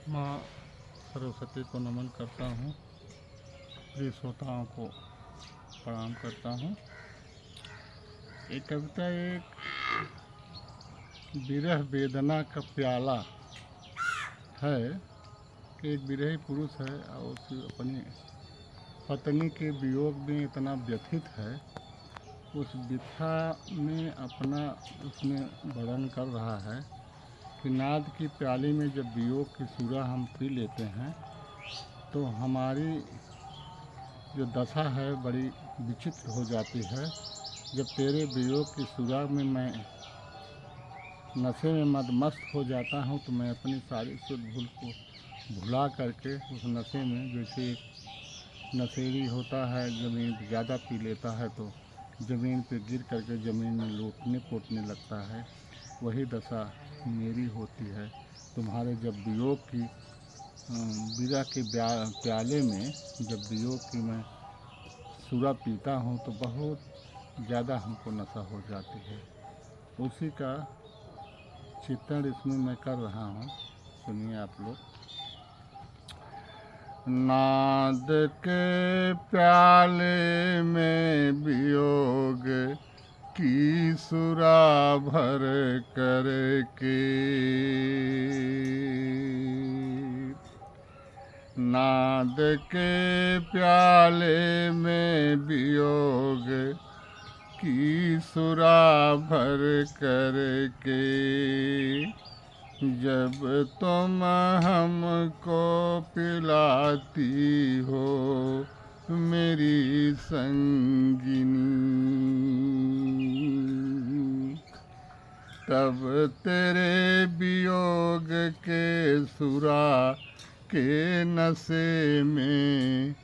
माँ सरस्वती को नमन करता हूँ, प्रिय श्रोताओं को प्रणाम करता हूँ। एक कविता एक विरह वेदना का प्याला है कि एक विरही पुरुष है और उस अपनी पत्नी के वियोग में इतना व्यथित है, उस व्यथा में अपना उसमें वर्णन कर रहा है कि नाद की प्याली में जब वियोग की सुरा हम पी लेते हैं तो हमारी जो दशा है बड़ी विचित्र हो जाती है। जब तेरे वियोग की सुरा में मैं नशे में मदमस्त हो जाता हूँ तो मैं अपनी सारी सुध भूल को भुला करके उस नशे में, जैसे नशेड़ी होता है ज़मीन ज़्यादा पी लेता है तो ज़मीन पे गिर करके ज़मीन में लोटने पोटने लगता है, वही दशा मेरी होती है। तुम्हारे जब वियोग की विरह के प्याले में जब वियोग की मैं सुरा पीता हूँ तो बहुत ज़्यादा हमको नशा हो जाती है। उसी का चित्रण इसमें मैं कर रहा हूँ, सुनिए आप लोग। नाद के प्याले में वियोग की सुरा भर करके, नाद के प्याले में वियोग की सुरा भर करके, जब तुम हमको पिलाती हो मेरी संगिनी, तब तेरे वियोग के सुरा के नशे में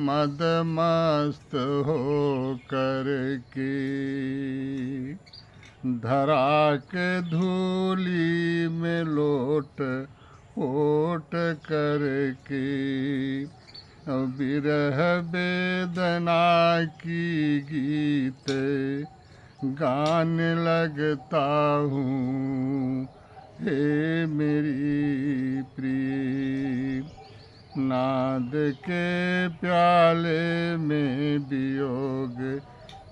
मदमस्त हो करके, धरा के धूली में लोट पोट करके, विरह वेदना की गीत गाने लगता हूँ हे मेरी प्रिय। नाद के प्याले में वियोग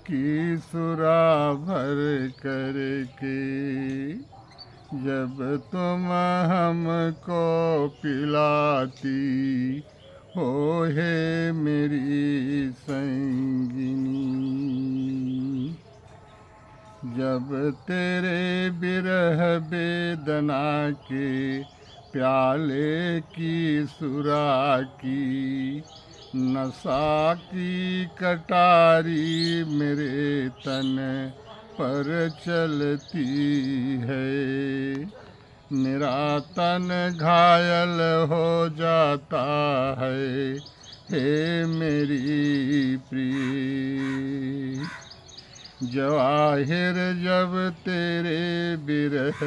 की सुरा भर करके, जब तुम हमको पिलाती हो हे मेरी संगिनी, जब तेरे विरह वेदना के प्याले की सुरा की नशा की कटारी मेरे तन पर चलती है, मेरा तन घायल हो जाता है हे मेरी प्रिय। जवाहिर जब तेरे विरह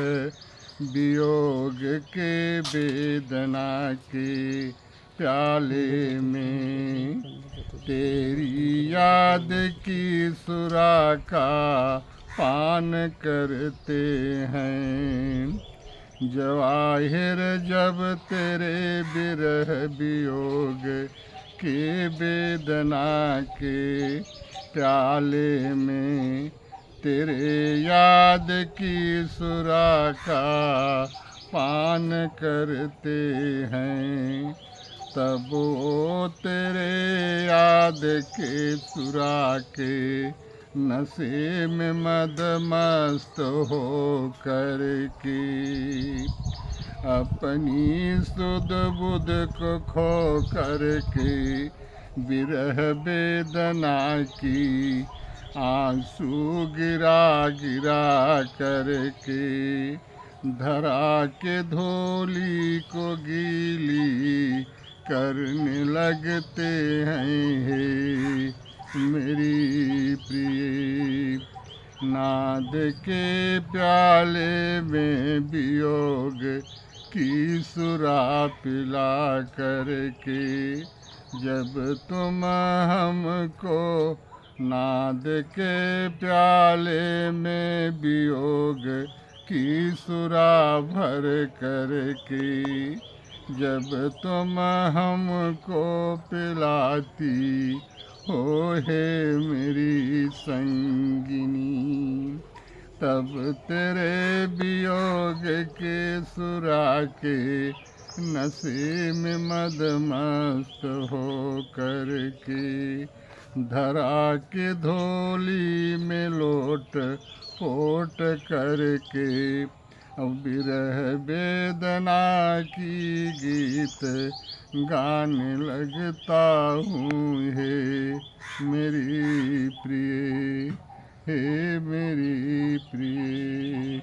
वियोग के वेदना के प्याले में तेरी याद की सुरा का पान करते हैं, जवाहिर जब तेरे विरह वियोग के वेदना के प्याले में तेरे याद की सुरा का पान करते हैं, तब वो तेरे याद के सुरा के नशे में मदमस्त हो करके, अपनी सुध बुध को खो करके विरह वेदना की आंसू गिरा गिरा करके, धरा के धूली को गीली करने लगते हैं हे मेरी प्रिय। नाद के प्याले में वियोग की सुरा पिला करके, जब तुम हमको नाद के प्याले में वियोग की सुरा भर करके, जब तुम हमको पिलाती हो हे मेरी संगिनी, तब तेरे वियोग के सुरा के नशे में मदमस्त हो करके, धरा के धोली में लोट पोट करके, अब विरह वेदना की गीत गाने लगता हूँ हे मेरी प्रिय, हे मेरी प्रिय।